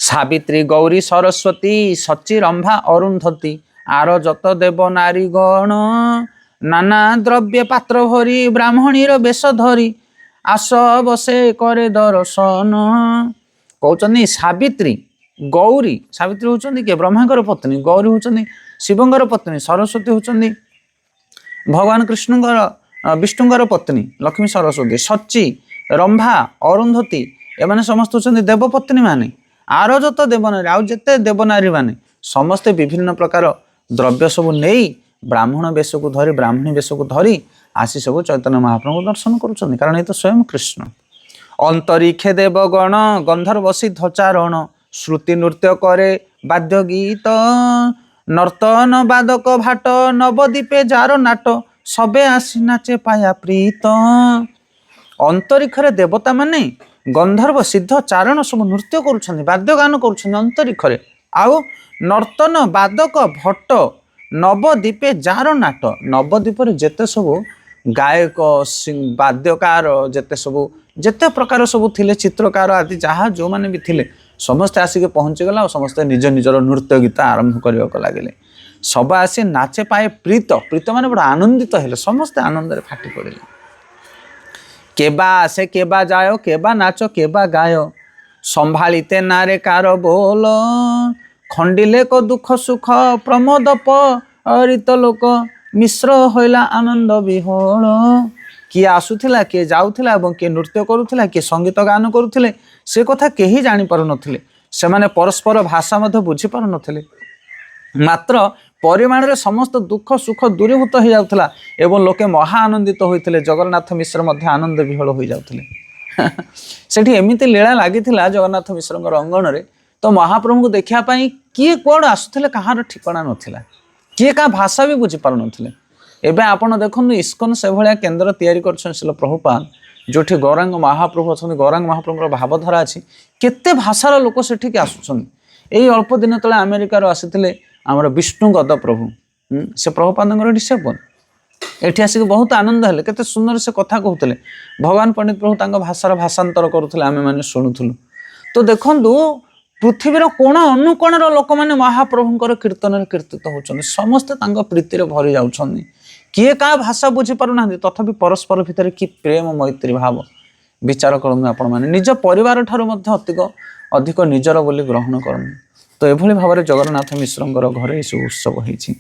ସାବିତ୍ରୀ ଗୌରୀ ସରସ୍ୱତୀ ସଚୀ ରମ୍ଭା ଅରୁନ୍ଧତୀ ଆର ଯତ ଦେବ ନାରୀ ଗଣ ନାନା ଦ୍ରବ୍ୟ ପାତ୍ର ଭରି ବ୍ରାହ୍ମଣୀର ବେଶ ଧରି ଆସ ବସେ करे ଦର୍ଶନ। କହୁଛନ୍ତି ସାବିତ୍ରୀ ଗୌରୀ, ସାବିତ୍ରୀ ହେଉଛନ୍ତି କିଏ? ବ୍ରହ୍ମାଙ୍କର ପତ୍ନୀ। ଗୌରୀ ହେଉଛନ୍ତି ଶିବଙ୍କର ପତ୍ନୀ। ସରସ୍ୱତୀ ହେଉଛନ୍ତି ଭଗବାନ କୃଷ୍ଣଙ୍କର ବିଷ୍ଣୁଙ୍କର ପତ୍ନୀ ଲକ୍ଷ୍ମୀ ସରସ୍ୱତୀ। ସଚୀ ରମ୍ଭା ଅରୁନ୍ଧତୀ ଏମାନେ ସମସ୍ତେ ହେଉଛନ୍ତି ଦେବପତ୍ନୀ ମାନେ। ଆର ଯତ ଦେବନାରୀ, ଆଉ ଯେତେ ଦେବନାରୀ ମାନେ ସମସ୍ତେ ବିଭିନ୍ନ ପ୍ରକାର ଦ୍ରବ୍ୟ ସବୁ ନେଇ ବ୍ରାହ୍ମଣ ବେଶକୁ ଧରି ବ୍ରାହ୍ମଣୀ ବେଶକୁ ଧରି ଆସି ସବୁ ଚୈତନ୍ୟ ମହାପ୍ରଭୁଙ୍କୁ ଦର୍ଶନ କରୁଛନ୍ତି, କାରଣ ଏ ତ ସ୍ୱୟଂ କୃଷ୍ଣ। ଅନ୍ତରୀକ୍ଷେ ଦେବଗଣ ଗନ୍ଧର୍ବ ସିଦ୍ଧ ଚାରଣ ଶ୍ରୁତି ନୃତ୍ୟ କରେ ବାଦ୍ୟ ଗୀତ ନର୍ତ୍ତନ ବାଦକ ଭାଟ ନବଦ୍ୱୀପେ ଯାର ନାଟ ସବେ ଆସି ନାଚେ ପାୟା ପ୍ରୀତ। ଅନ୍ତରୀକ୍ଷରେ ଦେବତା ମାନେ ଗନ୍ଧର୍ବ ସିଦ୍ଧ ଚାରଣ ସବୁ ନୃତ୍ୟ କରୁଛନ୍ତି, ବାଦ୍ୟ ଗାନ କରୁଛନ୍ତି ଅନ୍ତରୀକ୍ଷରେ। ଆଉ ନର୍ତ୍ତନ ବାଦକ ଭଟ୍ଟ ନବଦ୍ୱୀପେ ଯାର ନାଟ, ନବଦ୍ୱୀପରେ ଯେତେ ସବୁ ଗାୟକ ବାଦ୍ୟକାର ଯେତେ ପ୍ରକାର ସବୁ ଥିଲେ ଚିତ୍ରକାର ଆଦି ଯାହା ଯେଉଁମାନେ ବି ଥିଲେ ସମସ୍ତେ ଆସିକି ପହଞ୍ଚିଗଲା ଆଉ ସମସ୍ତେ ନିଜ ନିଜର ନୃତ୍ୟ ଗୀତ ଆରମ୍ଭ କରିବାକୁ ଲାଗିଲେ। ସବା ଆସି ନାଚେ ପାଏ ପ୍ରୀତ, ପ୍ରୀତ ମାନେ ବଡ଼ ଆନନ୍ଦିତ ହେଲେ, ସମସ୍ତେ ଆନନ୍ଦରେ ଫାଟି ପଡ଼ିଲେ। କେବା ଆସେ କେବା ଯାୟ କେବା ନାଚ କେବା ଗାୟ ସମ୍ଭାଳିତେ ନାରେ କାର ବୋଲ ଖଣ୍ଡିଲେ କ ଦୁଃଖ ସୁଖ ପ୍ରମୋଦ ପରିତ ଲୋକ ମିଶ୍ର ହୋଇଲା ଆନନ୍ଦ ବିହୋଳ। କିଏ ଆସୁଥିଲା, କିଏ ଯାଉଥିଲା ଏବଂ କିଏ ନୃତ୍ୟ କରୁଥିଲା, କିଏ ସଙ୍ଗୀତ ଗାନ କରୁଥିଲେ ସେ କଥା କେହି ଜାଣିପାରୁନଥିଲେ। ସେମାନେ ପରସ୍ପର ଭାଷା ମଧ୍ୟ ବୁଝିପାରୁନଥିଲେ, ମାତ୍ର ପରିମାଣରେ ସମସ୍ତ ଦୁଃଖ ସୁଖ ଦୂରୀଭୂତ ହୋଇଯାଉଥିଲା ଏବଂ ଲୋକେ ମହା ଆନନ୍ଦିତ ହୋଇଥିଲେ। ଜଗନ୍ନାଥ ମିଶ୍ର ମଧ୍ୟ ଆନନ୍ଦ ବିହୋଳ ହୋଇଯାଉଥିଲେ। ସେଠି ଏମିତି ଲୀଳା ଲାଗିଥିଲା ଜଗନ୍ନାଥ ମିଶ୍ରଙ୍କର ଅଙ୍ଗନରେ, ତ ମହାପ୍ରଭୁଙ୍କୁ ଦେଖିବା ପାଇଁ କିଏ କୁଆଡ଼ୁ ଆସୁଥିଲେ କାହାର ଠିକଣା ନଥିଲା, କିଏ କାହା ଭାଷା ବି ବୁଝିପାରୁନଥିଲେ। ଏବେ ଆପଣ ଦେଖନ୍ତୁ ଇସ୍କନ ସେଭଳିଆ କେନ୍ଦ୍ର ତିଆରି କରିଛନ୍ତି ଶ୍ରୀଲ ପ୍ରଭୁପାଦ, ଯେଉଁଠି ଗୌରାଙ୍ଗ ମହାପ୍ରଭୁ ଅଛନ୍ତି, ଗୌରାଙ୍ଗ ମହାପ୍ରଭୁଙ୍କର ଭାବଧାରା ଅଛି, କେତେ ଭାଷାର ଲୋକ ସେଠିକି ଆସୁଛନ୍ତି। ଏଇ ଅଳ୍ପ ଦିନ ତଳେ ଆମେରିକାରୁ ଆସିଥିଲେ ଆମର ବିଷ୍ଣୁଗଦ ପ୍ରଭୁ, ସେ ପ୍ରଭୁପାଦଙ୍କର ଡିସେବଲ୍। ଏଠି ଆସିକି ବହୁତ ଆନନ୍ଦ ହେଲେ, କେତେ ସୁନ୍ଦର ସେ କଥା କହୁଥିଲେ। ଭଗବାନ ପଣ୍ଡିତ ପ୍ରଭୁ ତାଙ୍କ ଭାଷାର ଭାଷାନ୍ତର କରୁଥିଲେ, ଆମେମାନେ ଶୁଣୁଥିଲୁ। ତ ଦେଖନ୍ତୁ ପୃଥିବୀର କୋଣ ଅନୁକୋଣର ଲୋକମାନେ ମହାପ୍ରଭୁଙ୍କର କୀର୍ତ୍ତନରେ କୀର୍ତ୍ତିତ ହେଉଛନ୍ତି, ସମସ୍ତେ ତାଙ୍କ ପ୍ରୀତିରେ ଭରି ଯାଉଛନ୍ତି। କିଏ କାହା ଭାଷା ବୁଝିପାରୁନାହାନ୍ତି, ତଥାପି ପରସ୍ପର ଭିତରେ କି ପ୍ରେମ ମୈତ୍ରୀ ଭାବ ବିଚାର କରନ୍ତୁ ଆପଣମାନେ। ନିଜ ପରିବାର ଠାରୁ ମଧ୍ୟ ଅଧିକ ନିଜର ବୋଲି ଗ୍ରହଣ କରନ୍ତୁ। ତ ଏଭଳି ଭାବରେ ଜଗନ୍ନାଥ ମିଶ୍ରଙ୍କର ଘରେ ଏସବୁ ଉତ୍ସବ ହେଇଛି।